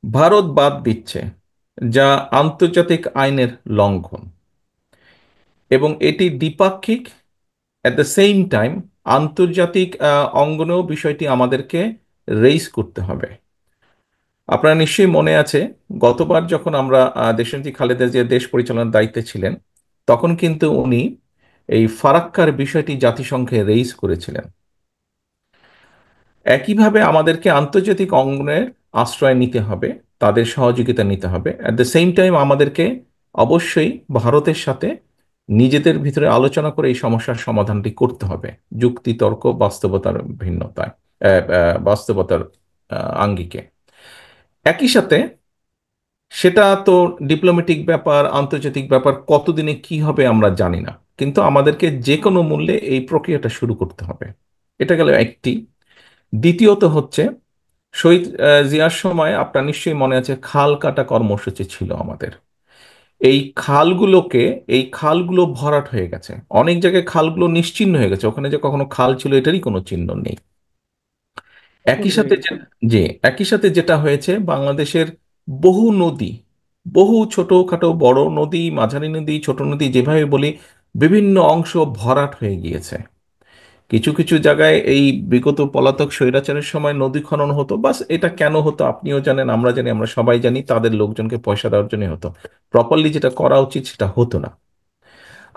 ভারত বাদ দিচ্ছে, যা আন্তর্জাতিক আইনের লঙ্ঘন, এবং এটি দ্বিপাক্ষিক। অ্যাট দ্য সেম টাইম আন্তর্জাতিক অঙ্গনেও বিষয়টি আমাদেরকে রেইজ করতে হবে। আপনার নিশ্চয়ই মনে আছে, গতবার যখন আমরা দেশনেত্রী খালেদা জিয়া দেশ পরিচালনার দায়িত্বে ছিলেন, তখন কিন্তু উনি এই ফারাক্কার বিষয়টি জাতিসংঘে রেইজ করেছিলেন। একইভাবে আমাদেরকে আন্তর্জাতিক অঙ্গনের আশ্রয় নিতে হবে, তাদের সহযোগিতা নিতে হবে। অ্যাট দ্য সেম টাইম আমাদেরকে অবশ্যই ভারতের সাথে নিজেদের ভিতরে আলোচনা করে এই সমস্যার সমাধানটি করতে হবে, যুক্তি তর্ক বাস্তবতার ভিন্নতায়, বাস্তবতার আঙ্গিকে। একই সাথে সেটা তো ডিপ্লোম্যাটিক ব্যাপার, আন্তর্জাতিক ব্যাপার, কতদিনে কি হবে আমরা জানি না, কিন্তু আমাদেরকে যে কোনো মূল্যে এই প্রক্রিয়াটা শুরু করতে হবে। এটা গেল একটি। দ্বিতীয়ত হচ্ছে, শহীদ জিয়ার সময় আপনার নিশ্চয়ই মনে আছে, খাল কাটা কর্মসূচি ছিল আমাদের। এই খালগুলোকে, এই খালগুলো ভরাট হয়ে গেছে, অনেক জায়গায় খালগুলো নিশ্চিহ্ন হয়ে গেছে, ওখানে যে কখনো খাল ছিল এটারই কোনো চিহ্ন নেই। একই জি। সাথে যে একই সাথে যেটা হয়েছে, বাংলাদেশের বহু নদী, বহু ছোটখাটো বড় নদী, মাঝারি নদী, ছোট নদী যেভাবে বলি, বিভিন্ন অংশ ভরাট হয়ে গিয়েছে। কিছু কিছু জায়গায় এই বিগত পলাতক স্বৈরাচারের সময় নদী খনন হতো, বাস এটা কেন হতো আপনিও জানেন, আমরা জানি, আমরা সবাই জানি, তাদের লোকজনকে পয়সা দেওয়ার জন্য হতো। প্রপারলি যেটা করা উচিত সেটা হতো না।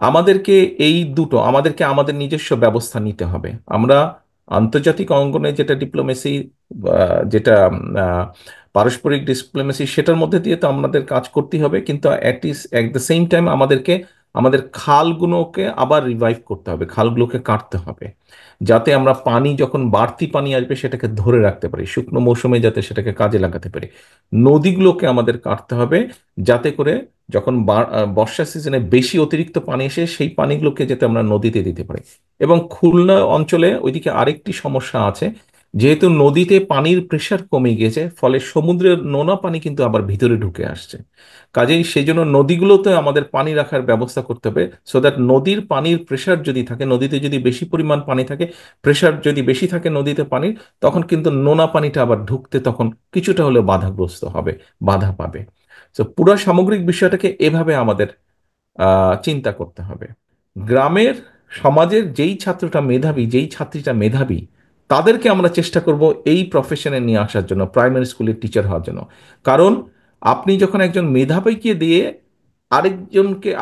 আমাদেরকে এই দুটো, আমাদেরকে আমাদের নিজস্ব ব্যবস্থা নিতে হবে। আমরা আন্তর্জাতিক অঙ্গনে যেটা ডিপ্লোমেসি, যেটা আহ, পারস্পরিক ডিপ্লোমেসি, সেটার মধ্যে দিয়ে তো আমাদের কাজ করতে হবে, কিন্তু অ্যাট দ্য সেম টাইম আমাদেরকে আমাদের খালগুলোকে আবার রিভাইভ করতে হবে, খালগুলোকে কাটতে হবে, যাতে আমরা পানি, যখন বাড়তি পানি আসবে সেটাকে ধরে রাখতে পারি, শুকনো মৌসুমে যাতে সেটাকে কাজে লাগাতে পারি। নদীগুলোকে আমাদের কাটতে হবে, যাতে করে যখন বর্ষা সিজনে বেশি অতিরিক্ত পানি এসে সেই পানিগুলোকে যাতে আমরা নদীতে দিতে পারি। এবং খুলনা অঞ্চলে ওইদিকে আরেকটি সমস্যা আছে, যেহেতু নদীতে পানির প্রেশার কমে গিয়েছে, ফলে সমুদ্রের নোনা পানি কিন্তু আবার ভিতরে ঢুকে আসছে। কাজেই সেই জন্য নদীগুলোতে আমাদের পানি রাখার ব্যবস্থা করতে হবে, সো দ্যাট নদীর পানির প্রেশার যদি থাকে, নদীতে যদি বেশি পরিমাণ পানি থাকে, প্রেশার যদি বেশি থাকে নদীতে পানির, তখন কিন্তু নোনা পানিটা আবার ঢুকতে তখন কিছুটা হলেও বাধাগ্রস্ত হবে, বাধা পাবে। তো পুরো সামগ্রিক বিষয়টাকে এভাবে আমাদের চিন্তা করতে হবে। গ্রামের, সমাজের যেই ছাত্রটা মেধাবী, যেই ছাত্রীটা মেধাবী, তাদেরকে আমরা চেষ্টা করব এই প্রফেশনে নিয়ে আসার জন্য, প্রাইমারি স্কুলের টিচার হওয়ার জন্য। কারণ আপনি যখন একজন মেধাবীকে দিয়ে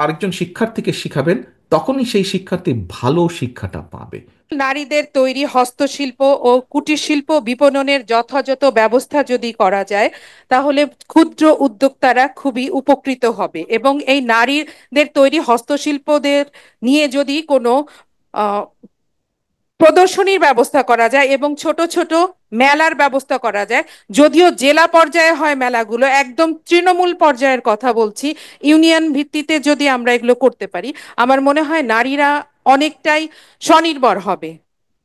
আরেকজন শিক্ষার্থীকে শিখাবেন, তখনই সেই শিক্ষার্থী ভালো শিক্ষাটা পাবে। নারীদের তৈরি হস্তশিল্প ও কুটির শিল্প বিপণনের যথাযথ ব্যবস্থা যদি করা যায়, তাহলে ক্ষুদ্র উদ্যোক্তারা খুবই উপকৃত হবে। এবং এই নারীদের তৈরি হস্তশিল্পদের নিয়ে যদি কোনো আহ, প্রদর্শনীর ব্যবস্থা করা যায় এবং ছোট ছোট মেলার ব্যবস্থা করা যায়, যদিও জেলা পর্যায়ে হয় মেলাগুলো, একদম তৃণমূল পর্যায়ের কথা বলছি, ইউনিয়ন ভিত্তিতে যদি আমরা এগুলো করতে পারি, আমার মনে হয় নারীরা অনেকটাই স্বনির্ভর হবে।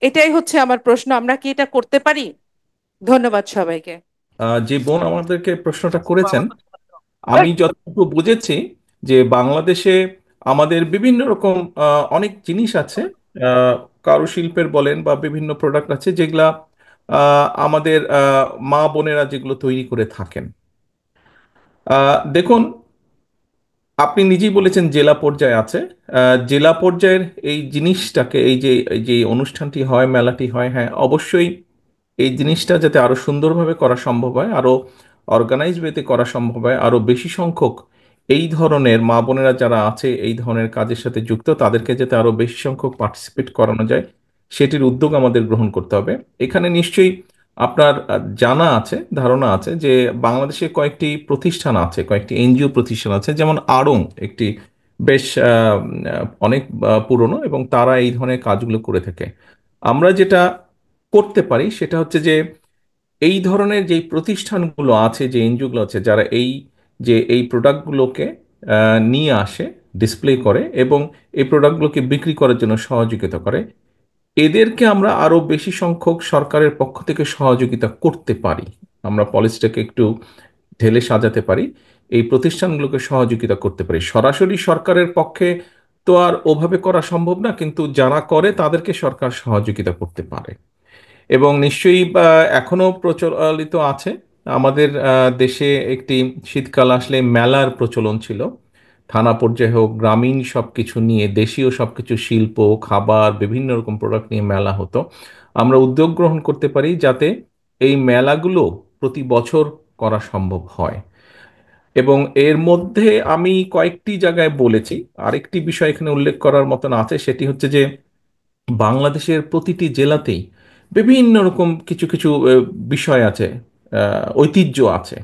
এটাই হচ্ছে আমার প্রশ্ন, আমরা কি এটা করতে পারি? ধন্যবাদ সবাইকে। যে বোন আমাদেরকে প্রশ্নটা করেছেন, আমি যতটুকু বুঝেছি যে বাংলাদেশে আমাদের বিভিন্ন রকম অনেক জিনিস আছে, কারুশিল্পের বলেন বা বিভিন্ন প্রোডাক্ট আছে, যেগুলা আমাদের মা বোনেরা যেগুলো তৈরি করে থাকেন। দেখুন, আপনি নিজেই বলেছেন জেলা পর্যায়ে আছে। জেলা পর্যায়ের এই জিনিসটাকে, এই যে অনুষ্ঠানটি হয়, মেলাটি হয়, হ্যাঁ অবশ্যই এই জিনিসটা যাতে আরো সুন্দরভাবে করা সম্ভব হয়, আরো অর্গানাইজ ওয়েতে করা সম্ভব হয়, আরো বেশি সংখ্যক এই ধরনের মা বোনেরা যারা আছে এই ধরনের কাজের সাথে যুক্ত, তাদেরকে যাতে আরো বেশি সংখ্যক পার্টিসিপেট করানো যায়, সেটির উদ্যোগ আমাদের গ্রহণ করতে হবে। এখানে নিশ্চয়ই আপনার জানা আছে, ধারণা আছে যে বাংলাদেশে কয়েকটি প্রতিষ্ঠান আছে, কয়েকটি এনজিও প্রতিষ্ঠান আছে, যেমন আড়ং একটি বেশ অনেক পুরনো, এবং তারা এই ধরনের কাজগুলো করে থাকে। আমরা যেটা করতে পারি সেটা হচ্ছে যে এই ধরনের যে প্রতিষ্ঠানগুলো আছে, যে এনজিওগুলো আছে, যারা এই প্রোডাক্টগুলোকে নিয়ে আসে, ডিসপ্লে করে এবং এই প্রোডাক্টগুলোকে বিক্রি করার জন্য সহযোগিতা করে, এদেরকে আমরা আরো বেশি সংখ্যক সরকারের পক্ষ থেকে সহযোগিতা করতে পারি। আমরা পলিসিটাকে একটু ঢেলে সাজাতে পারি, এই প্রতিষ্ঠানগুলোকে সহযোগিতা করতে পারি। সরাসরি সরকারের পক্ষে তো আর ওভাবে করা সম্ভব না, কিন্তু যারা করে তাদেরকে সরকার সহযোগিতা করতে পারে। এবং নিশ্চয়ই এখনো প্রচলিত আছে আমাদের দেশে একটি শীতকাল আসলে মেলার প্রচলন ছিল। থানা পর্যায়ে হোক, গ্রামীণ সবকিছু নিয়ে, দেশীয় সবকিছু, শিল্প, খাবার, বিভিন্ন রকম প্রোডাক্ট নিয়ে মেলা হতো। আমরা উদ্যোগ গ্রহণ করতে পারি যাতে এই মেলাগুলো প্রতি বছর করা সম্ভব হয়। এবং এর মধ্যে আমি কয়েকটি জায়গায় বলেছি, আরেকটি বিষয় এখানে উল্লেখ করার মতন আছে, সেটি হচ্ছে যে বাংলাদেশের প্রতিটি জেলাতেই বিভিন্ন রকম কিছু কিছু বিষয় আছে, ঐতিহ্য আছে।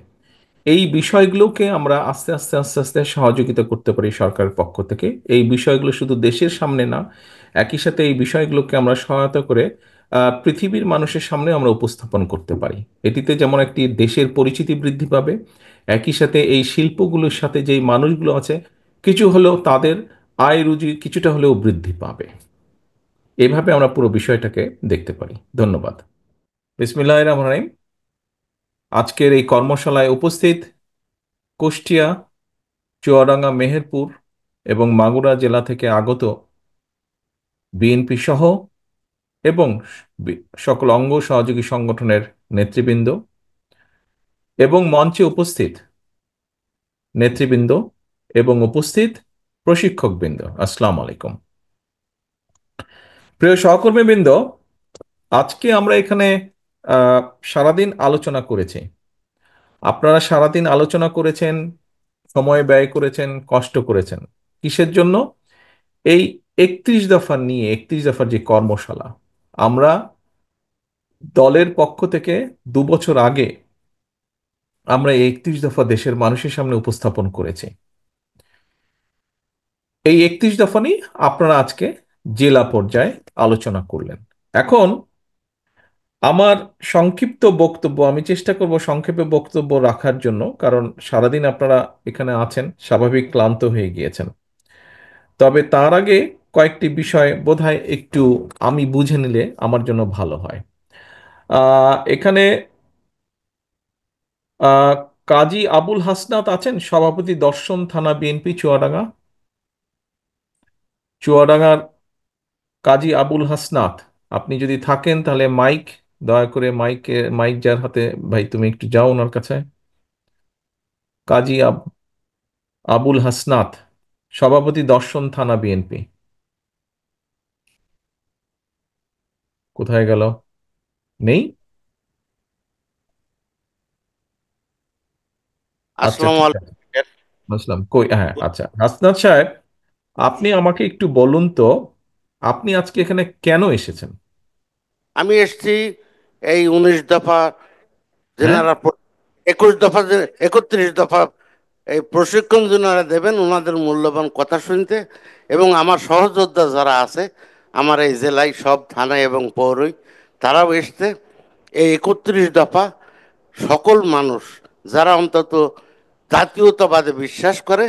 এই বিষয়গুলোকে আমরা আস্তে আস্তে আস্তে আস্তে সহযোগিতা করতে পারি সরকারের পক্ষ থেকে। এই বিষয়গুলো শুধু দেশের সামনে না, একই সাথে এই বিষয়গুলোকে আমরা সহায়তা করে পৃথিবীর মানুষের সামনে আমরা উপস্থাপন করতে পারি। এটিতে যেমন একটি দেশের পরিচিতি বৃদ্ধি পাবে, একই সাথে এই শিল্পগুলোর সাথে যেই মানুষগুলো আছে কিছু হলেও তাদের আয় রুজি কিছুটা হলেও বৃদ্ধি পাবে। এইভাবে আমরা পুরো বিষয়টাকে দেখতে পারি। ধন্যবাদ। বিসমিল্লাহির রহমানির রহিম। আজকের এই কর্মশালায় উপস্থিত কুষ্টিয়া, চুয়াডাঙ্গা, মেহেরপুর এবং মাগুরা জেলা থেকে আগত বিএনপি সহ এবং সকল অঙ্গ সহযোগী সংগঠনের নেতৃবৃন্দ এবং মঞ্চে উপস্থিত নেতৃবৃন্দ এবং উপস্থিত প্রশিক্ষকবৃন্দ, আসসালামু আলাইকুম। প্রিয় সহকর্মীবৃন্দ, আজকে আমরা এখানে আহ, সারাদিন আলোচনা করেছি। আপনারা সারাদিন আলোচনা করেছেন, সময় ব্যয় করেছেন, কষ্ট করেছেন। কিসের জন্য? এই 31 দফা নিয়ে, 31 দফার যে কর্মশালা, আমরা দলের পক্ষ থেকে 2 বছর আগে আমরা এই 31 দফা দেশের মানুষের সামনে উপস্থাপন করেছি। এই 31 দফা নিয়ে আপনারা আজকে জেলা পর্যায়ে আলোচনা করলেন। এখন আমার সংক্ষিপ্ত বক্তব্য, আমি চেষ্টা করব সংক্ষেপে বক্তব্য রাখার জন্য, কারণ সারাদিন আপনারা এখানে আছেন, স্বাভাবিক ক্লান্ত হয়ে গিয়েছেন। তবে তার আগে কয়েকটি বিষয় বোধহয় একটু আমি বুঝে নিলে আমার জন্য ভালো হয়। এখানে আহ, কাজী আবুল হাসনাত আছেন, সভাপতি, দর্শন থানা, বিএনপি, চুয়াডাঙ্গা। চুয়াডাঙ্গার কাজী আবুল হাসনাত, আপনি যদি থাকেন তাহলে মাইক, দয়া করে মাইক যার হাতে, ভাই তুমি একটু যাও ওনার কাছে। কাজী আবুল হাসনাত, সভাপতি, দর্শন থানা, বিএনপি। কোথায় গেল? নেই? আচ্ছা, আসসালামু ঠিক আছে, আলাইকুম। বুঝলাম। কই, হ্যাঁ, আচ্ছা, হাসনাত সাহেব, আপনি আমাকে একটু বলুন তো, আপনি আজকে এখানে কেন এসেছেন? আমি এসেছি এই 19 দফা হ্যাঁ, যেনারা 21 দফা 31 দফা এই প্রশিক্ষণ যেনারা দেবেন ওনাদের মূল্যবান কথা শুনতে, এবং আমার সহযোদ্ধা যারা আছে আমার এই জেলায় সব থানায় এবং পৌরই, তারাও এসছে এই 31 দফা সকল মানুষ যারা অন্তত জাতীয়তাবাদে বিশ্বাস করে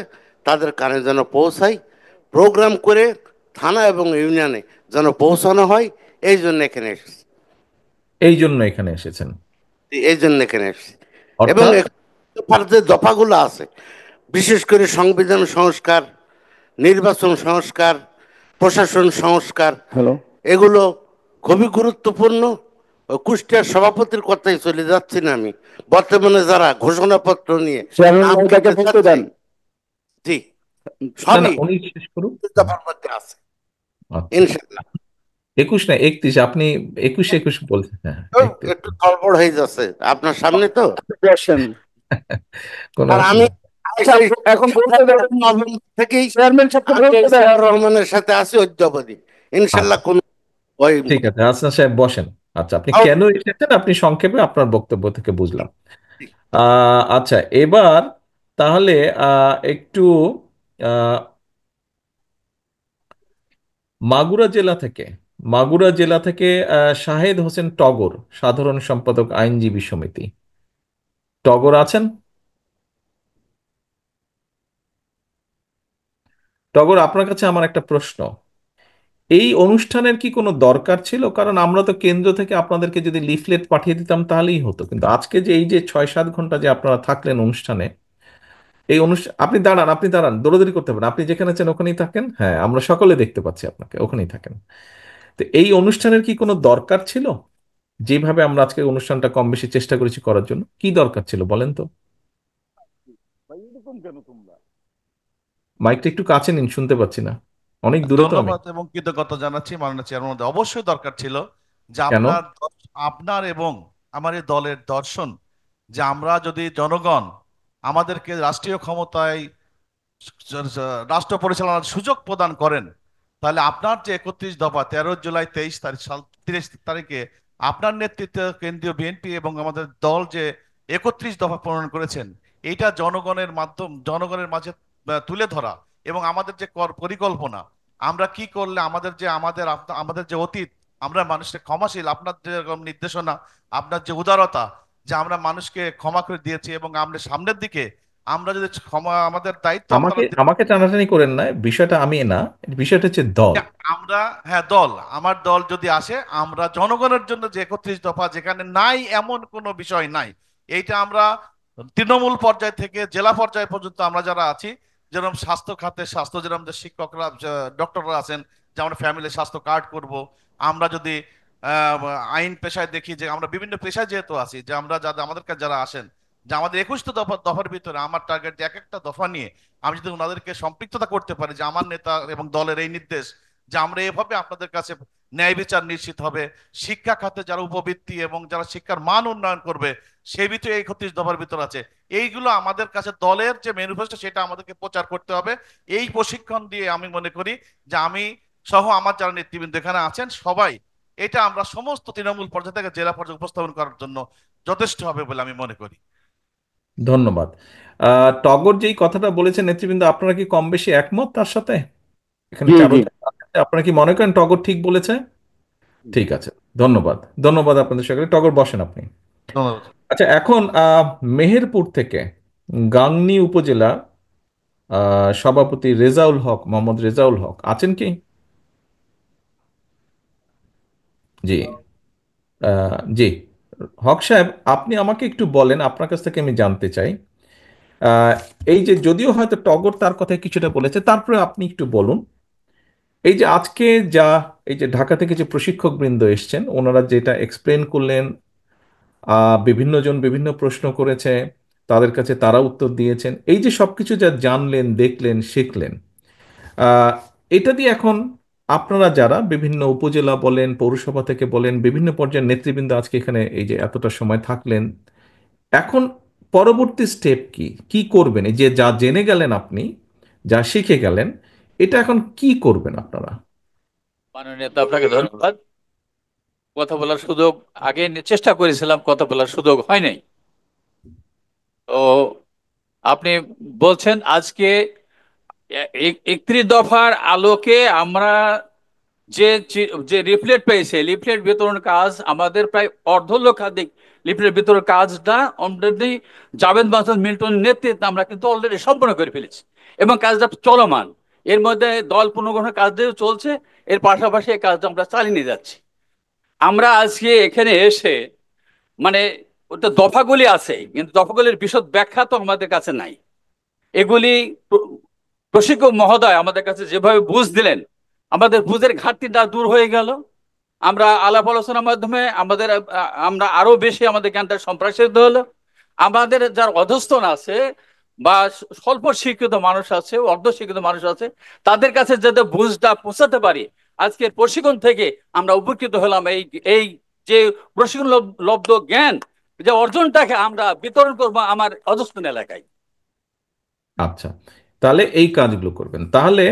তাদের কানে যেন পৌঁছায়, প্রোগ্রাম করে থানা এবং ইউনিয়নে যেন পৌঁছানো হয়, এই জন্য এখানে এসেছি। এই জন্য এখানে এসেছেন? এই জন্য এখানে এসেছি। এবং অর্থাৎ দফার যে দফাগুলো আছে, বিশেষ করে সংবিধান সংস্কার, নির্বাচন সংস্কার, প্রশাসন সংস্কার, এগুলো খুবই গুরুত্বপূর্ণ। ওই কুষ্টিয়ার সভাপতির কথাই চলে যাচ্ছি না আমি, বর্তমানে যারা ঘোষণাপত্র নিয়ে নাম কাটতে চাচ্ছে, জি, না, না, সবই উনি শেষ করুন। দফার মধ্যে আছে আচ্ছা, ইনশাল্লাহ। 21 না 31, আপনি 21 বলছেন, হ্যাঁ, তো 31। একটু গড়বড় হয়ে যাচ্ছে আপনার সামনে তো। কোয়েশ্চেন। কোনো আর আমি অসুবিধা আচ্ছা, এখন বলতে দেন, নভেম্বর থেকেই চেয়ারম্যান সাহেবকে বলতে দেন। জিয়াউর রহমানের সাথে আছি অদ্যাবধি, নেই। ইনশাল্লাহ কোন ওই ঠিক আছে, হাসনাত সাহেব বসেন। আচ্ছা, আপনি আও- কেন এসেছেন আপনি সংক্ষেপে আপনার বক্তব্য থেকে বুঝলাম। আচ্ছা, এবার তাহলে একটু আহ, মাগুরা জেলা থেকে, মাগুরা জেলা থেকে শাহেদ হোসেন টগর, সাধারণ সম্পাদক, আইনজীবী সমিতি। টগর আছেন? টগর, আপনার কাছে আমার একটা প্রশ্ন। এই অনুষ্ঠানের কি কোনো দরকার ছিল? কারণ আমরা তো কেন্দ্র থেকে আপনাদেরকে যদি লিফলেট পাঠিয়ে দিতাম তাহলেই হতো, কিন্তু আজকে যে এই যে 6-7 ঘন্টা যে আপনারা থাকলেন অনুষ্ঠানে, এই অনুষ্ঠান, আপনি দাঁড়ান, আপনি দাঁড়ান, দৌড়াদৌড়ি করতে পারেন, আপনি যেখানে আছেন ওখানেই থাকেন, হ্যাঁ, আমরা সকলে দেখতে পাচ্ছি আপনাকে, ওখানেই থাকেন। তো এই অনুষ্ঠানের কি কোনো দরকার ছিল? যেভাবে আমরা আজকে অনুষ্ঠানটা কম বেশি চেষ্টা করেছি করার জন্য, কি দরকার ছিল বলেন তো? ভাই এরকম কেন তোমরা? মাইকটা একটু কাছে নিন, শুনতে পাচ্ছি না, অনেক দূরে তো আমি। ধন্যবাদ এবং কৃতজ্ঞতা জানাচ্ছি মাননীয় চেয়ারম্যান মহোদয়। অবশ্যই দরকার ছিল যে কেন? আপনার এবং আমার এই দলের দর্শন যে আমরা যদি জনগণ আমাদেরকে রাষ্ট্রীয় ক্ষমতায় রাষ্ট্র পরিচালনার সুযোগ প্রদান করেন, তাহলে আপনার যে 31 দফা 13 জুলাই 23 তারিখ 30 তারিখে আপনার নেতৃত্বে কেন্দ্রীয় বিএনপি এবং আমাদের দল যে 31 দফা প্রণয়ন করেছেন, এইটা জনগণের মাঝে তুলে ধরা এবং আমাদের যে পরিকল্পনা, আমরা কি করলে আমাদের যে অতীত, আমরা মানুষকে ক্ষমাশীল, আপনার যে নির্দেশনা, আপনার যে উদারতা, যে আমরা মানুষকে ক্ষমা করে দিয়েছি এবং আমরা সামনের দিকে আমরা যদি ক্ষমা আমাদের দায়িত্ব আমাকে আপনারা আমাকে টানাটানি করেন না, বিষয়টা আমি না, বিষয়টা হচ্ছে দল। আমরা, হ্যাঁ দল, আমার দল যদি আসে, আমরা জনগণের জন্য যে 31 দফা, যেখানে নাই এমন কোনো বিষয় নাই, এইটা আমরা তৃণমূল পর্যায় থেকে জেলা পর্যায় পর্যন্ত আমরা যারা আছি, যেরকম স্বাস্থ্য খাতে স্বাস্থ্য, যেরকম যে শিক্ষকরা ডক্টররা আছেন, যে আমরা ফ্যামিলি স্বাস্থ্য কার্ড করব। আমরা যদি আহ, আইন পেশায় দেখি, যে আমরা বিভিন্ন পেশায় যেহেতু আছি, যে আমরা আমাদের কাছে যারা আসেন, যে আমাদের 21টা দফার ভিতরে আমার টার্গেট এক একটা দফা নিয়ে আমি যদি ওনাদেরকে সম্পৃক্ততা করতে পারি, যে আমার নেতা এবং দলের এই নির্দেশ যে আমরা এভাবে আপনাদের কাছে ন্যায় বিচার নিশ্চিত হবে, শিক্ষা খাতে যারা উপবৃত্তি এবং যারা শিক্ষার মান উন্নয়ন করবে, সেই ভিতরে এই 31 দফার ভিতর আছে। এইগুলো আমাদের কাছে দলের যে ম্যানিফেস্টো, সেটা আমাদেরকে প্রচার করতে হবে। এই প্রশিক্ষণ দিয়ে আমি মনে করি যে আমি সহ আমার যারা নেতৃবৃন্দ এখানে আছেন সবাই, এটা আমরা সমস্ত তৃণমূল পর্যায় থেকে জেলা পর্যায়ে উপস্থাপন করার জন্য যথেষ্ট হবে বলে আমি মনে করি। ধন্যবাদ। টগর যেই কথাটা বলেছেন নেতৃবৃন্দ, আপনারা কি কম বেশি একমত তার সাথে? এখানে জি চারো জি। জন আছে, আপনারা কি মনে করেন টগর ঠিক বলেছে? ঠিক আছে, ধন্যবাদ। ধন্যবাদ আপনাদের সকলে। টগর, বসেন আপনি। ধন্যবাদ। আচ্ছা, এখন মেহেরপুর থেকে গাংনী উপজেলা সভাপতি রেজাউল হক, মোহাম্মদ রেজাউল হক আছেন কি? জি। জি, হক সাহেব, আপনি আমাকে একটু বলেন, আপনার কাছ থেকে আমি জানতে চাই, আহ, এই যে যদিও হয়তো টগর তার কথায় কিছুটা বলেছে, তারপরে আপনি একটু বলুন, এই যে আজকে যা, এই যে ঢাকা থেকে যে প্রশিক্ষক বৃন্দ এসছেন, ওনারা যেটা এক্সপ্লেন করলেন, বিভিন্ন জন বিভিন্ন প্রশ্ন করেছে, তাদের কাছে তারা উত্তর দিয়েছেন, এই যে সবকিছু যা জানলেন, দেখলেন, শিখলেন, আহ, এটা দিয়ে এখন আপনারা যারা বিভিন্ন উপজেলা বলেন, পৌরসভা থেকে বলেন, বিভিন্ন পর্যায়ের নেতৃবৃন্দ আজকে এখানে এই যে এতটা সময় থাকলেন, এখন পরবর্তী স্টেপ কি, কি করবেন? এই যে যা জেনে গেলেন আপনি, যা শিখে গেলেন, এটা এখন কি করবেন আপনারা? মাননীয় নেতা, আপনাকে ধন্যবাদ। কথা বলার সুযোগ আগে চেষ্টা করেছিলাম, কথা বলার সুযোগ হয় নাই। তো আপনি বলছেন আজকে 31 দফার আলোকে আমরা যে যে লিফলেট পেয়েছে, লিফলেট বিতরণ কাজ আমাদের প্রায় অর্ধলক্ষাধিক লিফলেট বিতরণ কাজটা অলরেডি জাভেদ মাসুদ মিল্টনের নেতৃত্বে আমরা কিন্তু অলরেডি সম্পন্ন করে ফেলেছি এবং কাজটা চলমান। এর মধ্যে দল পুনর্গঠনের কাজটিও চলছে, এর পাশাপাশি এই কাজটা আমরা চালিয়ে নিয়ে যাচ্ছি। আমরা আজকে এখানে এসে মানে ওটা দফাগুলি আছে, কিন্তু দফাগুলির বিশদ ব্যাখ্যা তো আমাদের কাছে নাই। এগুলি প্রশিক্ষক মহোদয় আমাদের কাছে যেভাবে বুঝ দিলেন, আমাদের বুঝের ঘাটতিটা দূর হয়ে গেল। আমরা আলাপ আলোচনার মাধ্যমে আমরা আরো বেশি আমাদের জ্ঞানটা সম্প্রসারিত হলো। আমাদের যার অধস্তন আছে বা স্বল্প শিক্ষিত মানুষ আছে, অর্ধ শিক্ষিত মানুষ আছে, তাদের কাছে যাতে বুঝটা পৌঁছাতে পারি, আজকের প্রশিক্ষণ থেকে আমরা উপকৃত হলাম। এই এই যে প্রশিক্ষণ লব্ধ জ্ঞান, যে অর্জনটাকে আমরা বিতরণ করবো আমার অধস্তন এলাকায়। আচ্ছা, তাহলে এই কাজগুলো করবেন। তাহলে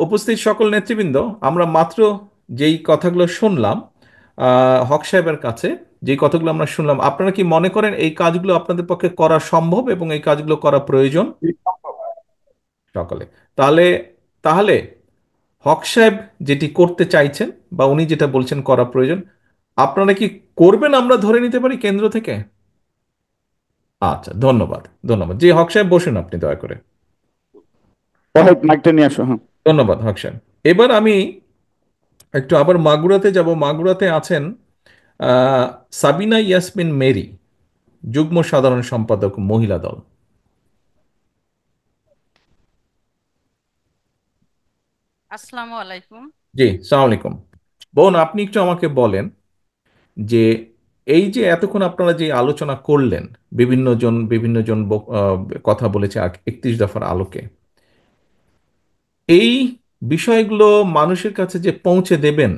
উপস্থিত সকল নেতৃবৃন্দ, আমরা মাত্র যেই কথাগুলো শুনলাম হক সাহেবের কাছে, যেই কথাগুলো আমরা শুনলাম, আপনারা কি মনে করেন এই কাজগুলো আপনাদের পক্ষে করা সম্ভব এবং এই কাজগুলো করা প্রয়োজন? সকলে, তাহলে তাহলে হক সাহেব যেটি করতে চাইছেন বা উনি যেটা বলছেন করা প্রয়োজন, আপনারা কি করবেন আমরা ধরে নিতে পারি কেন্দ্র থেকে? আচ্ছা, ধন্যবাদ। ধন্যবাদ। জি হক সাহেব, বসুন আপনি দয়া করে। ওয়াহিদ মাইকটা নিয়ে আসো, হ্যাঁ। ধন্যবাদ হক সাহেব। এবার আমি একটু আবার মাগুরাতে যাব। মাগুরাতে আছেন আহ, সাবিনা ইয়াসমিন মেরি, যুগ্ম সাধারণ সম্পাদক, মহিলা দল। আসসালামু আলাইকুম। জি, সালাম আলাইকুম। বোন, আপনি একটু আমাকে বলেন, যে এই যে এতক্ষণ আপনারা যে আলোচনা করলেন, বিভিন্ন জন কথা বলেছে 31 দফার আলোকে, এই বিষয়গুলো মানুষের কাছে যে পৌঁছে দেবেন,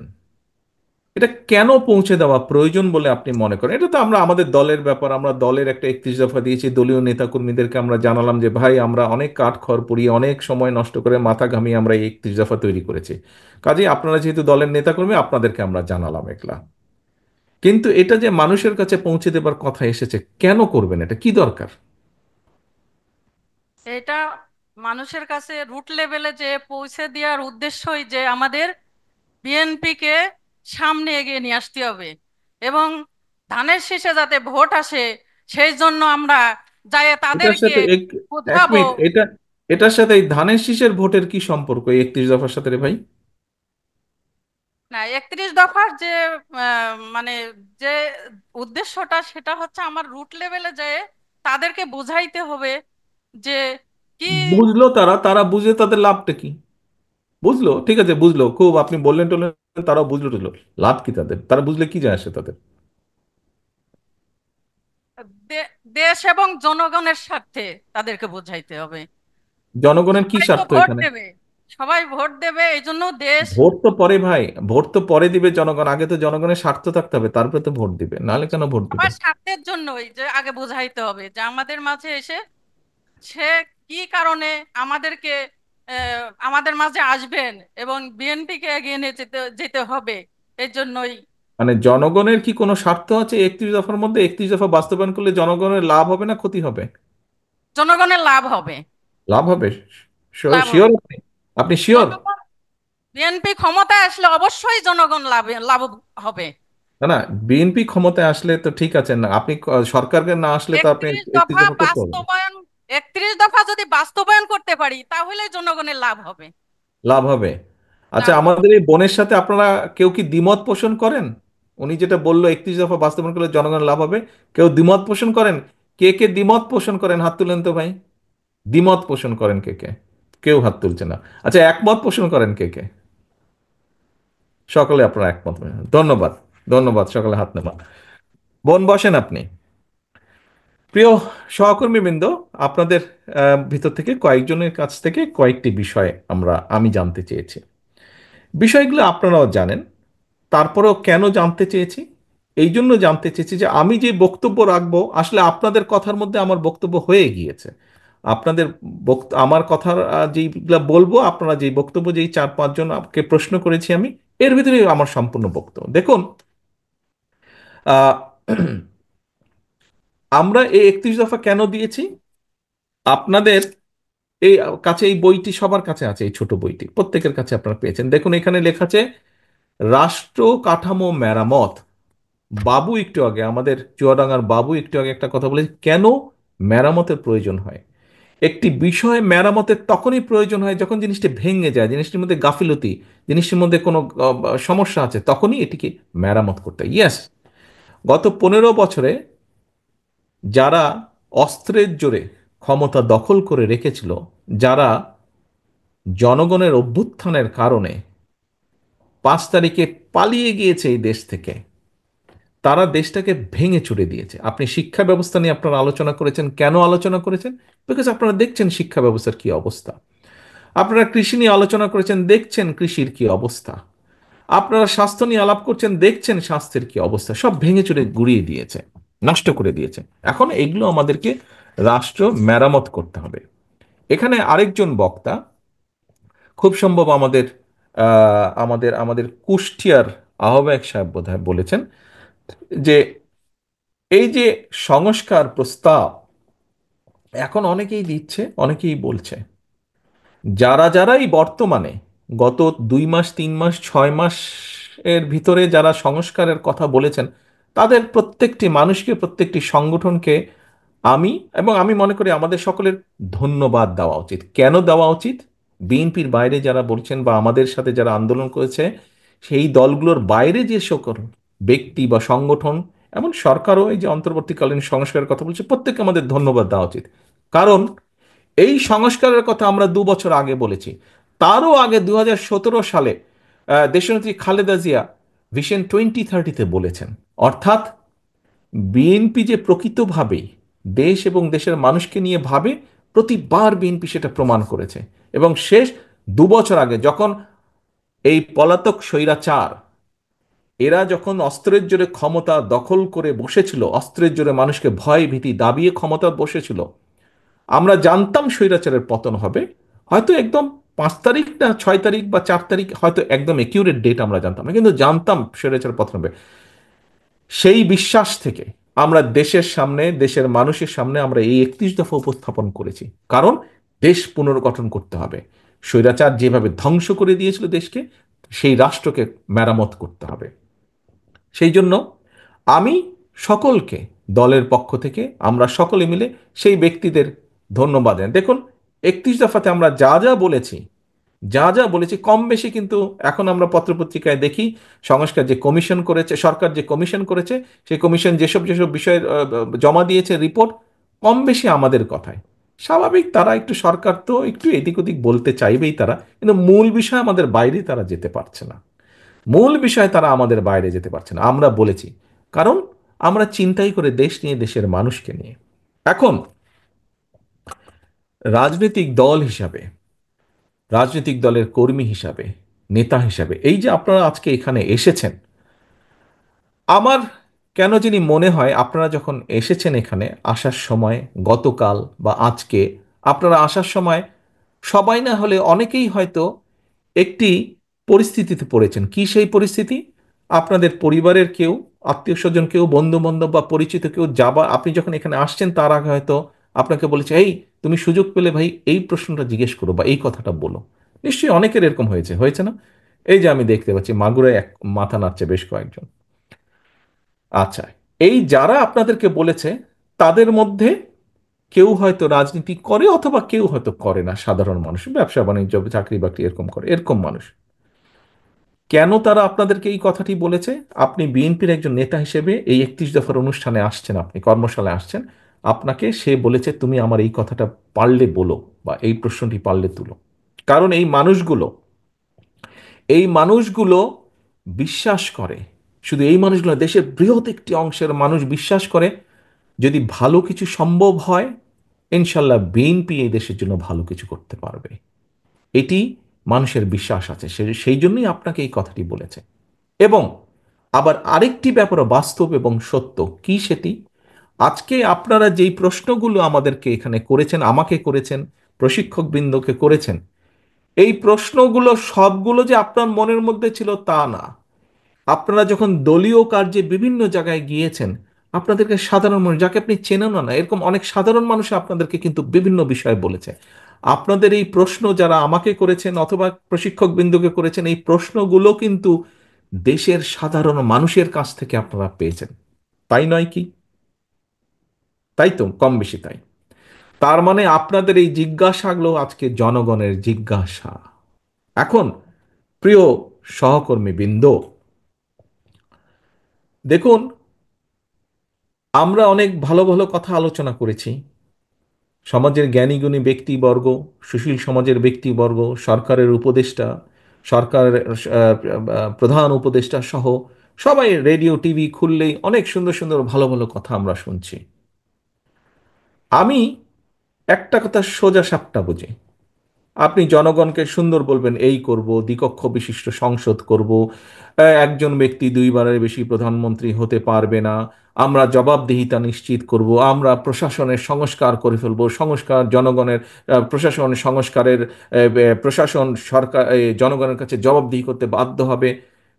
এটা কেন পৌঁছে দেওয়া প্রয়োজন বলে আপনি মনে করেন? এটা তো আমরা আমাদের দলের ব্যাপার, আমরা দলের একটা 31 দফা দিয়েছি, দলীয় নেতাকর্মীদেরকে আমরা জানালাম যে ভাই আমরা অনেক কাঠ খড় পুড়িয়ে অনেক সময় নষ্ট করে মাথা ঘামিয়ে আমরা এই 31 দফা তৈরি করেছি, কাজেই আপনারা যেহেতু দলের নেতাকর্মী আপনাদেরকে আমরা জানালাম একলা। কিন্তু এটা যে মানুষের কাছে পৌঁছে দেবার কথা এসেছে, কেন করবেন? এটা কি দরকার? এটা মানুষের কাছে রুট লেভেলে যে পৌঁছে দেওয়ার উদ্দেশ্যই যে আমাদের বিএনপিকে সামনে এগিয়ে নিয়ে আসতে হবে এবং ধানের শীষে যাতে ভোট আসে সেই জন্য আমরা যাই এটার তাদেরকে সাথে এক বোঝাবো। মিনিট, এটার সাথে এই ধানের শীষের ভোটের কি সম্পর্ক এই 31 দফার সাথে রে ভাই? না, 31 দফার যে মানে যে উদ্দেশ্যটা সেটা হচ্ছে আমার রুট লেভেলে যে তাদেরকে বোঝাইতে হবে যে কি। বুঝলো তারা, বুঝে তাদের লাভটা কি? বুঝলো, ঠিক আছে, বুঝলো, খুব আপনি বললেন টললেন, তারাও বুঝলো টুঝলো, লাভ কি তাদের? তারা বুঝলে কি যায় আসে তাদের? দেশ এবং জনগণের স্বার্থে তাদেরকে বোঝাইতে হবে। জনগণের কি সবাই তো স্বার্থ ভোট এখানে? দেবে, সবাই ভোট দেবে, এই জন্য দেশ। ভোট তো পরে ভাই, ভোট তো পরে দিবে জনগণ, আগে তো জনগণের স্বার্থ থাকতে হবে, তারপরে তো ভোট দিবে, নাহলে কেন ভোট দিবে? সবার স্বার্থের জন্যই যে আগে বোঝাইতে হবে যে আমাদের মাঝে এসে সে কি কারণে আমাদেরকে আমাদের মাঝে আসবেন এবং বিএনপিকে এগিয়ে নিয়ে যেতে যেতে হবে এই জন্যই। মানে জনগণের কি কোনো স্বার্থ আছে 31 দফার মধ্যে? 31 দফা বাস্তবায়ন করলে জনগণের লাভ হবে না ক্ষতি হবে? জনগণের লাভ হবে। লাভ হবে। লাভ শিওর হবে। আপনি? আপনি শিওর? জনগণ, বিএনপি ক্ষমতায় আসলে অবশ্যই জনগণ লাভ লাভ হবে। না না, বিএনপি ক্ষমতায় আসলে তো ঠিক আছে, না আপনি সরকারকে না আসলে তো আপনি একত্রিশ একত্রিশ দফা দফা করতে হবে। বাস্তবায়ন, 31 দফা যদি বাস্তবায়ন করতে পারি তাহলে জনগণের লাভ হবে। লাভ হবে। আচ্ছা, লাভ হবে। আমাদের এই বোনের সাথে আপনারা কেউ কি দ্বিমত পোষণ করেন? উনি যেটা বললো 31 দফা বাস্তবায়ন করলে জনগণের লাভ হবে, কেউ দ্বিমত পোষণ করেন? কে কে দ্বিমত পোষণ করেন হাত তুলেন তো ভাই। দ্বিমত পোষণ করেন কে কে? কেউ হাত তুলছে না। আচ্ছা, একমত পোষণ করেন কে কে? সকলে আপনারা একমত পোষণ। ধন্যবাদ, ধন্যবাদ, সকলে হাত নেওয়া। বোন বসেন আপনি। প্রিয় সহকর্মীবৃন্দ, আপনাদের ভিতর থেকে কয়েকজনের কাছ থেকে কয়েকটি বিষয় আমি জানতে চেয়েছি। বিষয়গুলো আপনারাও জানেন, তারপরেও কেন জানতে চেয়েছি? এই জন্য জানতে চেয়েছি যে আমি যে বক্তব্য রাখবো আসলে আপনাদের কথার মধ্যে আমার বক্তব্য হয়ে গিয়েছে। আপনাদের আমার কথার যেইগুলা বলবো, আপনারা যেই বক্তব্য, যেই 4-5 জনকে প্রশ্ন করেছি আমি, এর ভিতরে আমার সম্পূর্ণ বক্তব্য। দেখুন, আহ, আমরা এই 31 দফা কেন দিয়েছি? আপনাদের এই কাছে এই বইটি সবার কাছে আছে, এই ছোট বইটি প্রত্যেকের কাছে আপনারা পেয়েছেন। দেখুন, এখানে লেখা আছে রাষ্ট্র কাঠামো মেরামত। বাবু একটু আগে, আমাদের চুয়াডাঙ্গার বাবু একটু আগে একটা কথা বলেছে, কেন মেরামতের প্রয়োজন হয়। একটি বিষয় মেরামতের তখনই প্রয়োজন হয় যখন জিনিসটি ভেঙে যায়, জিনিসটির মধ্যে গাফিলতি, জিনিসটির মধ্যে কোনো সমস্যা আছে, তখনই এটিকে মেরামত করতে হয়। ইয়েস, গত 15 বছরে যারা অস্ত্রের জোরে ক্ষমতা দখল করে রেখেছিল, যারা জনগণের অভ্যুত্থানের কারণে 5 তারিখে পালিয়ে গিয়েছে এই দেশ থেকে, তারা দেশটাকে ভেঙে চুরে দিয়েছে। আপনি শিক্ষা ব্যবস্থা নিয়ে আপনারা আলোচনা করেছেন, কেন আলোচনা করেছেন? বিকজ আপনারা দেখছেন শিক্ষা ব্যবস্থার কি অবস্থা। আপনারা কৃষি নিয়ে আলোচনা করেছেন, দেখছেন কৃষির কি অবস্থা। আপনারা স্বাস্থ্য নিয়ে আলাপ করছেন, দেখছেন স্বাস্থ্যের কি অবস্থা। সব ভেঙে চুরে গুড়িয়ে দিয়েছে, নষ্ট করে দিয়েছে। এখন এগুলো আমাদেরকে রাষ্ট্র মেরামত করতে হবে। এখানে আরেকজন বক্তা, খুব সম্ভব আমাদের কুষ্টিয়ার আহ্বায়ক সাহেব বোধহয় বলেছেন যে এই যে সংস্কার প্রস্তাব এখন অনেকেই দিচ্ছে, অনেকেই বলছে, যারাই বর্তমানে গত 2 মাস 3 মাস 6 মাস এর ভিতরে যারা সংস্কারের কথা বলেছেন, তাদের প্রত্যেকটি মানুষকে, প্রত্যেকটি সংগঠনকে আমি এবং আমি মনে করি আমাদের সকলের ধন্যবাদ দেওয়া উচিত। কেন দেওয়া উচিত? বিএনপির বাইরে যারা বলছেন বা আমাদের সাথে যারা আন্দোলন করেছে, সেই দলগুলোর বাইরে যে সকল ব্যক্তি বা সংগঠন, এমন সরকারও এই যে অন্তর্বর্তীকালীন সংস্কারের কথা বলছে, প্রত্যেককে আমাদের ধন্যবাদ দেওয়া উচিত। কারণ এই সংস্কারের কথা আমরা 2 বছর আগে বলেছি। তারও আগে 2017 সালে দেশনেত্রী খালেদা জিয়া ভিশন 2030-তে বলেছেন অর্থাৎ বিএনপি যে প্রকৃতভাবেই দেশ এবং দেশের মানুষকে নিয়ে ভাবে, প্রতিবার বিএনপি সেটা প্রমাণ করেছে। এবং শেষ 2 বছর আগে যখন এই পলাতক স্বৈরাচার এরা যখন অস্ত্রের জোরে ক্ষমতা দখল করে বসেছিল, অস্ত্রের জোরে মানুষকে ভয় ভীতি দাবিয়ে ক্ষমতা বসেছিল, আমরা জানতাম স্বৈরাচারের পতন হবে। হয়তো একদম 5 তারিখ না 6 তারিখ বা 4 তারিখ, হয়তো একদম একিউরেট ডেট আমরা জানতাম না, কিন্তু জানতাম স্বৈরাচারের পতন হবে। সেই বিশ্বাস থেকে আমরা দেশের সামনে, দেশের মানুষের সামনে আমরা এই 31 দফা উপস্থাপন করেছি। কারণ দেশ পুনর্গঠন করতে হবে। স্বৈরাচার যেভাবে ধ্বংস করে দিয়েছিল দেশকে, সেই রাষ্ট্রকে মেরামত করতে হবে। সেই জন্য আমি সকলকে, দলের পক্ষ থেকে আমরা সকলে মিলে সেই ব্যক্তিদের ধন্যবাদ জানাই। দেখুন, 31 দফাতে আমরা যা যা বলেছি, যা যা বলেছি কম বেশি কিন্তু এখন আমরা পত্রপত্রিকায় দেখি সংস্কার যে কমিশন করেছে, সরকার যে কমিশন করেছে, সেই কমিশন যেসব যেসব বিষয়ের জমা দিয়েছে রিপোর্ট, কম বেশি আমাদের কথায়। স্বাভাবিক, তারা একটু, সরকার তো একটু এদিক ওদিক বলতে চাইবেই তারা, কিন্তু মূল বিষয় আমাদের বাইরে তারা যেতে পারছে না। মূল বিষয় তারা আমাদের বাইরে যেতে পারছে না। আমরা বলেছি, কারণ আমরা চিন্তাই করে দেশ নিয়ে, দেশের মানুষকে নিয়ে। এখন রাজনৈতিক দল হিসাবে, রাজনৈতিক দলের কর্মী হিসাবে, নেতা হিসাবে, এই যে আপনারা আজকে এখানে এসেছেন, আমার কেন জানি মনে হয় আপনারা যখন এসেছেন এখানে আসার সময়, গতকাল বা আজকে আপনারা আসার সময়, সবাই না হলে অনেকেই হয়তো একটি পরিস্থিতিতে পড়েছেন। কি সেই পরিস্থিতি? আপনাদের পরিবারের কেউ, আত্মীয় স্বজন কেউ, বন্ধু বান্ধব বা পরিচিত কেউ যাবা, আপনি যখন এখানে আসছেন তার আগে হয়তো আপনাকে বলেছে, এই তুমি সুযোগ পেলে ভাই এই প্রশ্নটা জিজ্ঞেস করো বা এই কথাটা বলো। নিশ্চয়ই অনেকের এরকম হয়েছে, হয়েছে না? এই যে আমি দেখতে পাচ্ছি মাগুরায় এক মাথা নাড়ছে বেশ কয়েকজন। আচ্ছা, এই যারা আপনাদেরকে বলেছে তাদের মধ্যে কেউ হয়তো রাজনীতি করে অথবা কেউ হয়তো করে না, সাধারণ মানুষ, ব্যবসা বাণিজ্য, চাকরি বাকরি এরকম করে, এরকম মানুষ। কেন তারা আপনাদেরকে এই কথাটি বলেছে? আপনি বিএনপির একজন নেতা হিসেবে এই 31 দফার অনুষ্ঠানে আসছেন, আপনি কর্মশালায় আসছেন, আপনাকে সে বলেছে তুমি আমার এই কথাটা পারলে বলো বা এই প্রশ্নটি পারলে তুলো। কারণ এই মানুষগুলো বিশ্বাস করে, শুধু এই মানুষগুলো, দেশের বৃহৎ একটি অংশের মানুষ বিশ্বাস করে, যদি ভালো কিছু সম্ভব হয়, ইনশাল্লাহ বিএনপি এই দেশের জন্য ভালো কিছু করতে পারবে। এটি মানুষের বিশ্বাস আছে, সেই জন্যই আপনাকে এই কথাটি বলেছে। এবং আবার আরেকটি ব্যাপার বাস্তব এবং সত্য, কি সেটি? আজকে আপনারা যেই প্রশ্নগুলো আমাদেরকে এখানে করেছেন, আমাকে করেছেন, প্রশিক্ষক বৃন্দকে করেছেন, এই প্রশ্নগুলো সবগুলো যে আপনার মনের মধ্যে ছিল তা না। আপনারা যখন দলীয় কার্যে বিভিন্ন জায়গায় গিয়েছেন, আপনাদেরকে সাধারণ মানুষ, যাকে আপনি চেনেন না, এরকম অনেক সাধারণ মানুষ আপনাদেরকে কিন্তু বিভিন্ন বিষয়ে বলেছে। আপনাদের এই প্রশ্ন যারা আমাকে করেছেন অথবা প্রশিক্ষক বিন্দুকে করেছেন, এই প্রশ্নগুলো কিন্তু দেশের সাধারণ মানুষের কাছ থেকে আপনারা পেয়েছেন। তাই নয় কি? তাই তো, কম বেশি তাই। তার মানে আপনাদের এই জিজ্ঞাসাগুলো আজকে জনগণের জিজ্ঞাসা। এখন প্রিয় সহকর্মী বৃন্দ, দেখুন, আমরা অনেক ভালো ভালো কথা আলোচনা করেছি। সমাজের জ্ঞানীগুণী ব্যক্তিবর্গ, সুশীল সমাজের ব্যক্তিবর্গ, সরকারের উপদেষ্টা, সরকারের প্রধান উপদেষ্টা সহ সবাই রেডিও টিভি খুললেই অনেক সুন্দর সুন্দর ভালো ভালো কথা আমরা শুনছি। আমি একটা কথা সোজা সাপটা বুঝি, আপনি জনগণকে সুন্দর বলবেন এই করব, দ্বিকক্ষ বিশিষ্ট সংসদ করব, একজন ব্যক্তি 2বারের বেশি প্রধানমন্ত্রী হতে পারবে না, আমরা জবাবদিহিতা নিশ্চিত করব, আমরা প্রশাসনের সংস্কার করে ফেলবো, সংস্কার জনগণের, প্রশাসন সংস্কারের, প্রশাসন সরকার জনগণের কাছে জবাবদিহি করতে বাধ্য হবে।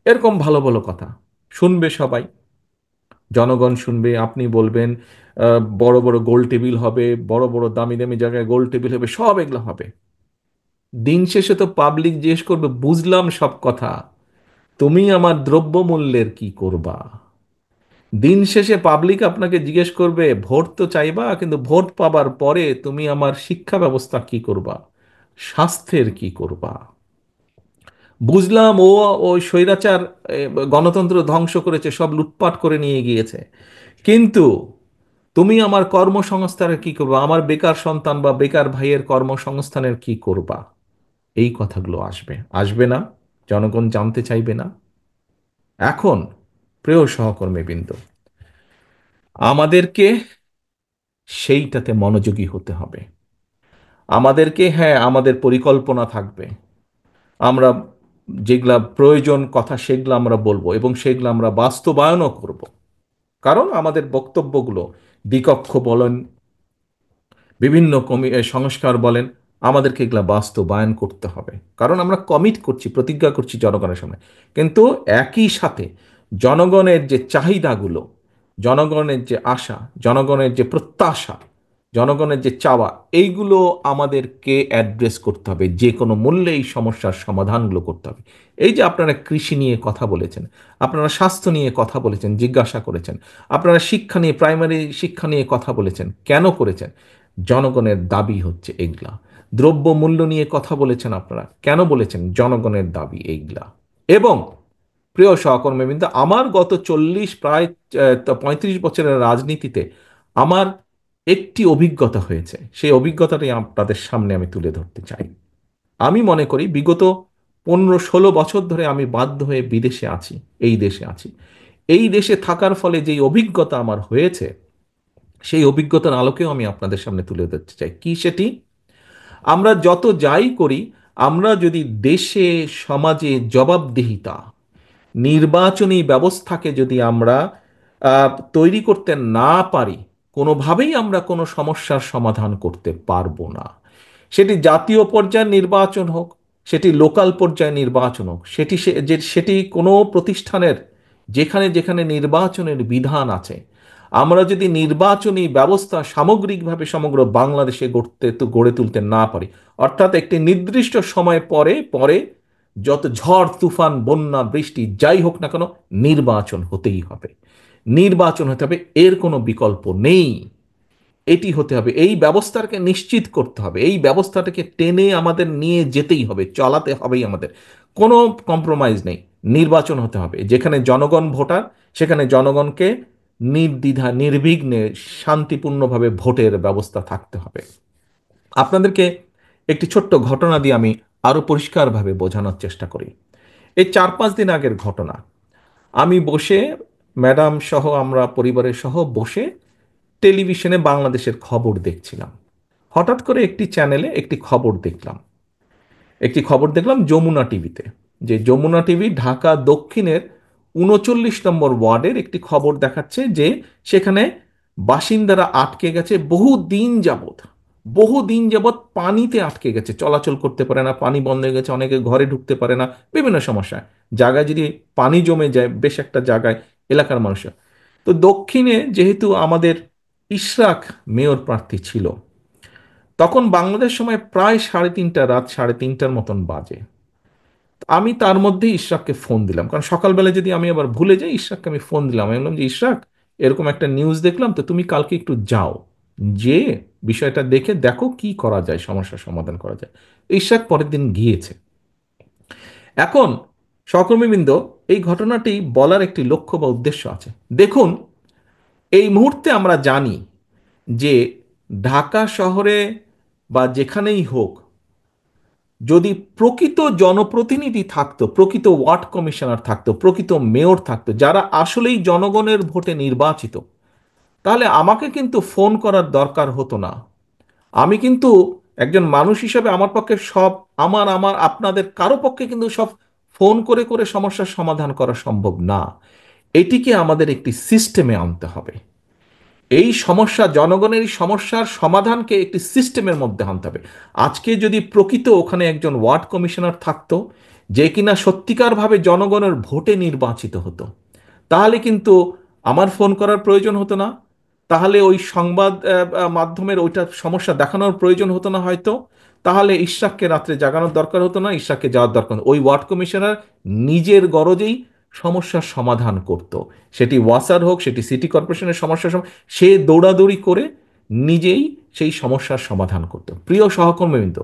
এরকম ভালো ভালো কথা শুনবে সবাই, জনগণ শুনবে। আপনি বলবেন বড় বড় গোল টেবিল হবে, বড় বড় দামি দামি জায়গায় গোল টেবিল হবে, সব এগুলো হবে। দিন শেষে তো পাবলিক জিজ্ঞেস করবে, বুঝলাম সব কথা, তুমি আমার দ্রব্যমূল্যের কি করবা? দিন শেষে পাবলিক আপনাকে জিজ্ঞেস করবে, ভোট তো চাইবা, কিন্তু ভোট পাবার পরে তুমি আমার শিক্ষা ব্যবস্থা কি করবা, স্বাস্থ্যের কি করবা? বুঝলাম ওই স্বৈরাচার গণতন্ত্র ধ্বংস করেছে, সব লুটপাট করে নিয়ে গিয়েছে, কিন্তু তুমি আমার কর্মসংস্থানের কি করবা, আমার বেকার সন্তান বা বেকার ভাইয়ের কর্মসংস্থানের কি করবা? এই কথাগুলো আসবে, আসবে না? জনগণ জানতে চাইবে না? এখন প্রিয় সহকর্মীবৃন্দ, আমাদেরকে সেইটাতে মনোযোগী হতে হবে। আমাদেরকে, হ্যাঁ, আমাদের পরিকল্পনা থাকবে, আমরা যেগুলা প্রয়োজন কথা সেগুলো আমরা বলবো এবং সেগুলো আমরা বাস্তবায়নও করব। কারণ আমাদের বক্তব্যগুলো দ্বিকক্ষ বলেন, বিভিন্ন সংস্কার বলেন, আমাদেরকে এগুলা বাস্তবায়ন করতে হবে। কারণ আমরা কমিট করছি, প্রতিজ্ঞা করছি জনগণের সামনে। কিন্তু একই সাথে জনগণের যে চাহিদাগুলো, জনগণের যে আশা, জনগণের যে প্রত্যাশা, জনগণের যে চাওয়া, এইগুলো আমাদেরকে অ্যাড্রেস করতে হবে। যে কোনো মূল্যে এই সমস্যার সমাধানগুলো করতে হবে। এই যে আপনারা কৃষি নিয়ে কথা বলেছেন, আপনারা স্বাস্থ্য নিয়ে কথা বলেছেন, জিজ্ঞাসা করেছেন, আপনারা শিক্ষা নিয়ে, প্রাইমারি শিক্ষা নিয়ে কথা বলেছেন, কেন করেছেন? জনগণের দাবি হচ্ছে এগুলা। দ্রব্য মূল্য নিয়ে কথা বলেছেন আপনারা, কেন বলেছেন? জনগণের দাবি এইগুলা। এবং প্রিয় সহকর্মীবৃন্দ, আমার গত 40 প্রায় 35 বছরের রাজনীতিতে আমার একটি অভিজ্ঞতা হয়েছে, সেই অভিজ্ঞতাটাই আপনাদের সামনে আমি তুলে ধরতে চাই। আমি মনে করি বিগত 15-16 বছর ধরে আমি বাধ্য হয়ে বিদেশে আছি, এই দেশে আছি। এই দেশে থাকার ফলে যেই অভিজ্ঞতা আমার হয়েছে, সেই অভিজ্ঞতার আলোকেও আমি আপনাদের সামনে তুলে ধরতে চাই। কি সেটি? আমরা যত যাই করি, আমরা যদি দেশে, সমাজে জবাবদিহিতা, নির্বাচনী ব্যবস্থাকে যদি আমরা তৈরি করতে না পারি, কোনোভাবেই আমরা কোনো সমস্যার সমাধান করতে পারবো না। সেটি জাতীয় পর্যায়ের নির্বাচন হোক, সেটি লোকাল পর্যায়ে নির্বাচন হোক, সেটি কোনো প্রতিষ্ঠানের যেখানে যেখানে নির্বাচনের বিধান আছে, আমরা যদি নির্বাচনী ব্যবস্থা সামগ্রিকভাবে সমগ্র বাংলাদেশে গড়ে তুলতে না পারি, অর্থাৎ একটি নির্দিষ্ট সময় পরে পরে যত ঝড় তুফান বন্যা বৃষ্টি যাই হোক না কেন, নির্বাচন হতেই হবে। নির্বাচন হতে হবে, এর কোনো বিকল্প নেই। এটি হতে হবে, এই ব্যবস্থাকে নিশ্চিত করতে হবে, এই ব্যবস্থাটাকে টেনে আমাদের নিয়ে যেতেই হবে, চালাতে হবেই আমাদের। কোনো কম্প্রোমাইজ নেই। নির্বাচন হতে হবে, যেখানে জনগণ ভোটার, সেখানে জনগণকে নির্দ্বিধা নির্বিঘ্নে শান্তিপূর্ণভাবে ভোটের ব্যবস্থা থাকতে হবে। আপনাদেরকে একটি ছোট্ট ঘটনা দিয়ে আমি আরো পরিষ্কারভাবে বোঝানোর চেষ্টা করি। এই 4-5 দিন আগের ঘটনা। আমি বসে, ম্যাডাম সহ, আমরা পরিবারের সহ বসে টেলিভিশনে বাংলাদেশের খবর দেখছিলাম। হঠাৎ করে একটি চ্যানেলে একটি খবর দেখলাম যমুনা টিভিতে। যে যমুনা টিভি ঢাকা দক্ষিণের 39 নম্বর ওয়ার্ডের একটি খবর দেখাচ্ছে যে সেখানে বাসিন্দারা আটকে গেছে বহুদিন যাবৎ পানিতে আটকে গেছে, চলাচল করতে পারে না, পানি বন্ধ হয়ে গেছে, অনেকে ঘরে ঢুকতে পারে না, বিভিন্ন সমস্যা। জায়গায় যদি পানি জমে যায়, বেশ একটা জায়গায়, এলাকার মানুষের। তো দক্ষিণে যেহেতু আমাদের ইশরাক মেয়র প্রার্থী ছিল, তখন বাংলাদেশ সময় প্রায় 3:30, রাত 3:30টার মতন বাজে। আমি তার মধ্যে ইশরাককে ফোন দিলাম, কারণ সকালবেলা যদি আমি আবার ভুলে যাই, ইশরাককে আমি ফোন দিলাম। আমি বললাম যে, ইশরাক, এরকম একটা নিউজ দেখলাম, তো তুমি কালকে একটু যাও, যে বিষয়টা দেখে দেখো কি করা যায়, সমস্যার সমাধান করা যায়। ইশরাক পরের দিন গিয়েছে। এখন সহকর্মীবৃন্দ, এই ঘটনাটি বলার একটি লক্ষ্য বা উদ্দেশ্য আছে। দেখুন, এই মুহূর্তে আমরা জানি যে ঢাকা শহরে বা যেখানেই হোক, যদি প্রকৃত জনপ্রতিনিধি থাকতো, প্রকৃত ওয়ার্ড কমিশনার থাকতো, প্রকৃত মেয়র থাকতো, যারা আসলেই জনগণের ভোটে নির্বাচিত, তাহলে আমাকে কিন্তু ফোন করার দরকার হতো না। আমি কিন্তু একজন মানুষ হিসেবে আমার পক্ষে সব, আমার আপনাদের কারো পক্ষে কিন্তু সব ফোন করে করে সমস্যার সমাধান করা সম্ভব না। এটিকে আমাদের একটি সিস্টেমে আনতে হবে। এই সমস্যা, জনগণের এই সমস্যার সমাধানকে একটি সিস্টেমের মধ্যে আনতে হবে। আজকে যদি প্রকৃত ওখানে একজন ওয়ার্ড কমিশনার থাকতো, যে কিনা সত্যিকারভাবে জনগণের ভোটে নির্বাচিত হতো, তাহলে কিন্তু আমার ফোন করার প্রয়োজন হতো না। তাহলে ওই সংবাদ মাধ্যমের ওইটা সমস্যা দেখানোর প্রয়োজন হতো না হয়তো। তাহলে ইশরাককে রাত্রে জাগানোর দরকার হতো না, ইশরাককে যাওয়ার দরকার হতো। ওই ওয়ার্ড কমিশনার নিজের গরজেই সমস্যার সমাধান করত। সেটি ওয়াসার হোক, সেটি সিটি কর্পোরেশনের সমস্যা, সে দৌড়াদৌড়ি করে নিজেই সেই সমস্যার সমাধান করত। প্রিয় সহকর্মীবৃন্দ,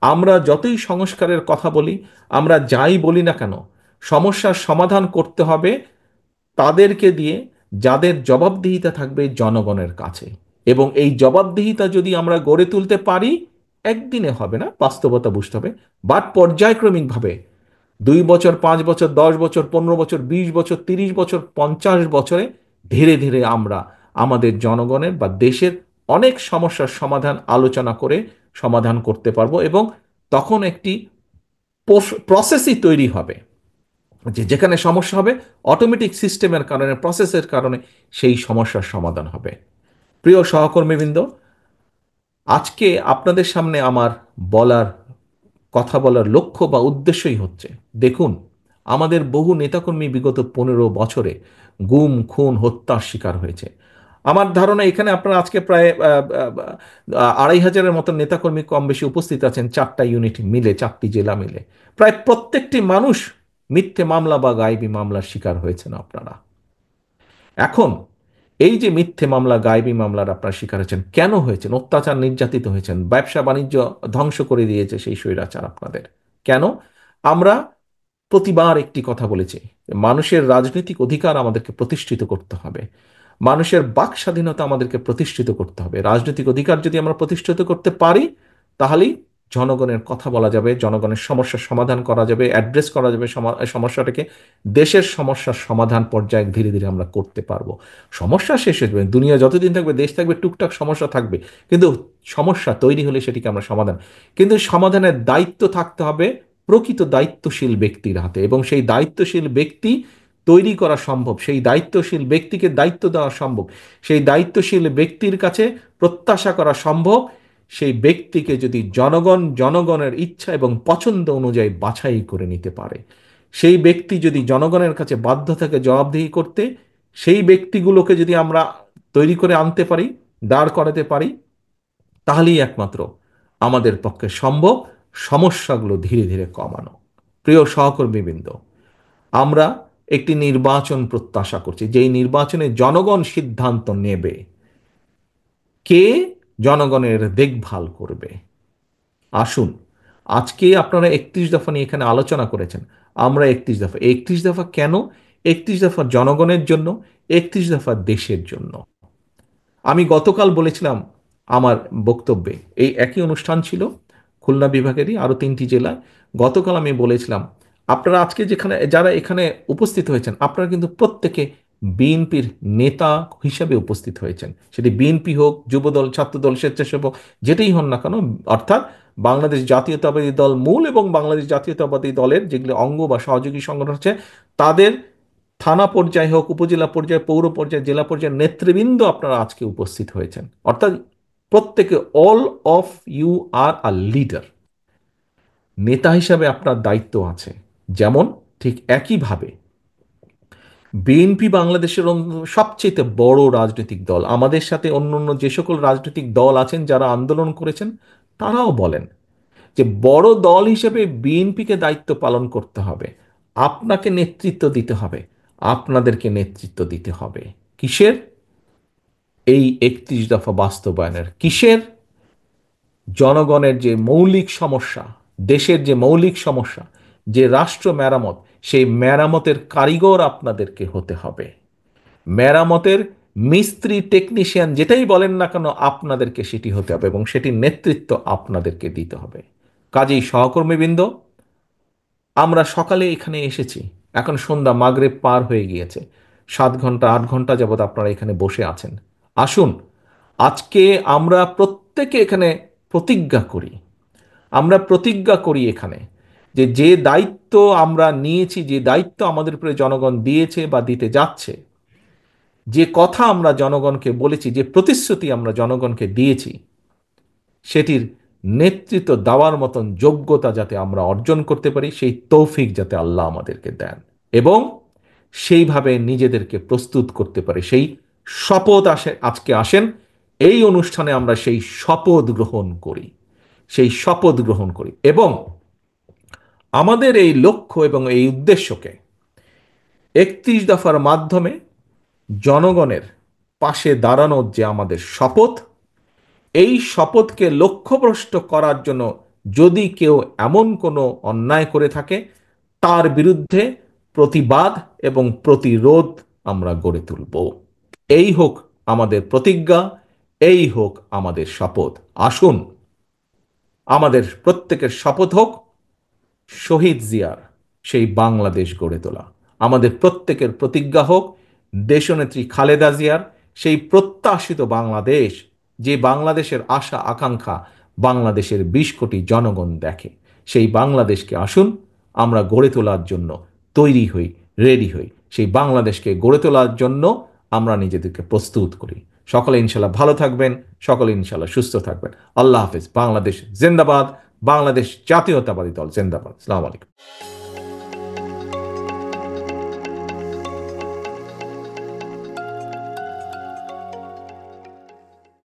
আমরা যতই সংস্কারের কথা বলি, আমরা যাই বলি না কেন, সমস্যার সমাধান করতে হবে তাদেরকে দিয়ে যাদের জবাবদিহিতা থাকবে জনগণের কাছে। এবং এই জবাবদিহিতা যদি আমরা গড়ে তুলতে পারি, একদিনে হবে না, বাস্তবতা বুঝতে হবে, বাট পর্যায়ক্রমিকভাবে 2 বছর, 5 বছর, 10 বছর, 15 বছর, 20 বছর, 30 বছর, 50 বছরে ধীরে ধীরে আমরা আমাদের জনগণের বা দেশের অনেক সমস্যার সমাধান আলোচনা করে সমাধান করতে পারবো, এবং তখন একটি প্রসেসই তৈরি হবে যে যেখানে সমস্যা হবে অটোমেটিক সিস্টেমের কারণে, প্রসেসের কারণে সেই সমস্যার সমাধান হবে। প্রিয় সহকর্মীবৃন্দ, আজকে আপনাদের সামনে আমার বলার কথা বলার লক্ষ্য বা উদ্দেশ্যই হচ্ছে, দেখুন আমাদের বহু নেতাকর্মী বিগত 15 বছরে গুম, খুন, হত্যার শিকার হয়েছে। আমার ধারণা এখানে আপনারা আজকে প্রায় 2,500-এর মতো নেতাকর্মী কম বেশি উপস্থিত আছেন, 4টা ইউনিট মিলে, 4টি জেলা মিলে। প্রায় প্রত্যেকটি মানুষ মিথ্যে মামলা বা গায়েবী মামলার শিকার হয়েছেন আপনারা। এখন এই যে মিথ্যে মামলা, গায়েবী মামলার আপনারা শিকার হয়েছেন, কেন হয়েছেন? অত্যাচার, নির্যাতিত হয়েছেন, ব্যবসা বাণিজ্য ধ্বংস করে দিয়েছে সেই স্বৈরাচার আপনাদের। কেন? আমরা প্রতিবার একটি কথা বলেছি, মানুষের রাজনৈতিক অধিকার আমাদেরকে প্রতিষ্ঠিত করতে হবে, মানুষের বাক স্বাধীনতা আমাদেরকে প্রতিষ্ঠিত করতে হবে। রাজনৈতিক অধিকার যদি আমরা প্রতিষ্ঠিত করতে পারি, তাহলেই জনগণের কথা বলা যাবে, জনগণের সমস্যার সমাধান করা যাবে, অ্যাড্রেস করা যাবে সমস্যাটাকে। দেশের সমস্যার সমাধান পর্যায়ে ধীরে ধীরে আমরা করতে পারবো। সমস্যা শেষ হয়ে যাবে, দুনিয়া যতদিন থাকবে, দেশ থাকবে, টুকটাক সমস্যা থাকবে, কিন্তু সমস্যা তৈরি হলে সেটিকে আমরা সমাধান, কিন্তু সমাধানের দায়িত্ব থাকতে হবে প্রকৃত দায়িত্বশীল ব্যক্তির হাতে, এবং সেই দায়িত্বশীল ব্যক্তি তৈরি করা সম্ভব, সেই দায়িত্বশীল ব্যক্তিকে দায়িত্ব দেওয়া সম্ভব, সেই দায়িত্বশীল ব্যক্তির কাছে প্রত্যাশা করা সম্ভব, সেই ব্যক্তিকে যদি জনগণ জনগণের ইচ্ছা এবং পছন্দ অনুযায়ী বাছাই করে নিতে পারে, সেই ব্যক্তি যদি জনগণের কাছে বাধ্য থাকে জবাবদিহি করতে, সেই ব্যক্তিগুলোকে যদি আমরা তৈরি করে আনতে পারি, দাঁড় করাতে পারি, তাহলেই একমাত্র আমাদের পক্ষে সম্ভব সমস্যাগুলো ধীরে ধীরে কমানো। প্রিয় সহকর্মীবৃন্দ, আমরা একটি নির্বাচন প্রত্যাশা করছি, যেই নির্বাচনে জনগণ সিদ্ধান্ত নেবে কে জনগণের দেখভাল করবে। আসুন, আজকে আপনারা 31 দফা নিয়ে এখানে আলোচনা করেছেন, আমরা 31 দফা, 31 দফা কেন? 31 দফা জনগণের জন্য, 31 দফা দেশের জন্য। আমি গতকাল বলেছিলাম আমার বক্তব্যে, এই একই অনুষ্ঠান ছিল খুলনা বিভাগেরই আরও 3টি জেলায়। গতকাল আমি বলেছিলাম, আপনারা আজকে যেখানে যারা এখানে উপস্থিত হয়েছেন, আপনারা কিন্তু প্রত্যেকে বিএনপির নেতা হিসাবে উপস্থিত হয়েছেন, সেটি বিএনপি হোক, যুবদল, ছাত্রদল, স্বেচ্ছাসেবক, যেটাই হন না কেন, অর্থাৎ বাংলাদেশ জাতীয়তাবাদী দল মূল এবং বাংলাদেশ জাতীয়তাবাদী দলের যেগুলো অঙ্গ বা সহযোগী সংগঠন আছে, তাদের থানা পর্যায়ে হোক, উপজেলা পর্যায়ে, পৌর পর্যায়ে, জেলা পর্যায়ে নেতৃবৃন্দ আপনারা আজকে উপস্থিত হয়েছেন। অর্থাৎ প্রত্যেকে, all of you are a leader. নেতা হিসাবে আপনার দায়িত্ব আছে, যেমন ঠিক একইভাবে বিএনপি বাংলাদেশের সবচেয়ে বড় রাজনৈতিক দল। আমাদের সাথে অন্য অন্য যে সকল রাজনৈতিক দল আছেন যারা আন্দোলন করেছেন, তারাও বলেন যে বড় দল হিসেবে বিএনপিকে দায়িত্ব পালন করতে হবে, আপনাকে নেতৃত্ব দিতে হবে, আপনাদেরকে নেতৃত্ব দিতে হবে। কিসের? এই 31 দফা বাস্তবায়নের। কিসের? জনগণের যে মৌলিক সমস্যা, দেশের যে মৌলিক সমস্যা, যে রাষ্ট্র মেরামত, সেই মেরামতের কারিগর আপনাদেরকে হতে হবে। মেরামতের মিস্ত্রি, টেকনিশিয়ান, যেটাই বলেন না কেন, আপনাদেরকে সেটি হতে হবে, এবং সেটির নেতৃত্ব আপনাদেরকে দিতে হবে। কাজেই সহকর্মীবৃন্দ, আমরা সকালে এখানে এসেছি, এখন সন্ধ্যা, মাগরিব পার হয়ে গিয়েছে, 7 ঘন্টা 8 ঘন্টা যাবৎ আপনারা এখানে বসে আছেন। আসুন, আজকে আমরা প্রত্যেকে এখানে প্রতিজ্ঞা করি, আমরা প্রতিজ্ঞা করি এখানে যে যে দায়িত্ব আমরা নিয়েছি, যে দায়িত্ব আমাদের উপরে জনগণ দিয়েছে বা দিতে যাচ্ছে, যে কথা আমরা জনগণকে বলেছি, যে প্রতিশ্রুতি আমরা জনগণকে দিয়েছি, সেটির নেতৃত্ব দেওয়ার মতন যোগ্যতা যাতে আমরা অর্জন করতে পারি, সেই তৌফিক যাতে আল্লাহ আমাদেরকে দেন, এবং সেইভাবে নিজেদেরকে প্রস্তুত করতে পারি। সেই শপথ আজকে আসেন এই অনুষ্ঠানে আমরা সেই শপথ গ্রহণ করি, সেই শপথ গ্রহণ করি, এবং আমাদের এই লক্ষ্য এবং এই উদ্দেশ্যকে 31 দফার মাধ্যমে জনগণের পাশে দাঁড়ানোর যে আমাদের শপথ, এই শপথকে লক্ষ্যভ্রষ্ট করার জন্য যদি কেউ এমন কোনো অন্যায় করে থাকে, তার বিরুদ্ধে প্রতিবাদ এবং প্রতিরোধ আমরা গড়ে তুলব। এই হোক আমাদের প্রতিজ্ঞা, এই হোক আমাদের শপথ। আসুন, আমাদের প্রত্যেকের শপথ হোক শহীদ জিয়ার সেই বাংলাদেশ গড়ে তোলা। আমাদের প্রত্যেকের প্রতিজ্ঞা হোক দেশনেত্রী খালেদা জিয়ার সেই প্রত্যাশিত বাংলাদেশ, যে বাংলাদেশের আশা আকাঙ্ক্ষা বাংলাদেশের 20 কোটি জনগণ দেখে, সেই বাংলাদেশকে আসুন আমরা গড়ে তোলার জন্য তৈরি হই, রেডি হই। সেই বাংলাদেশকে গড়ে তোলার জন্য আমরা নিজেদেরকে প্রস্তুত করি। সকলে ইনশাল্লাহ ভালো থাকবেন, সকলে ইনশাল্লাহ সুস্থ থাকবেন। আল্লাহ হাফেজ। বাংলাদেশ জিন্দাবাদ, বাংলাদেশ জাতীয়তাবাদী দল জিন্দাবাদ। আসসালামু আলাইকুম।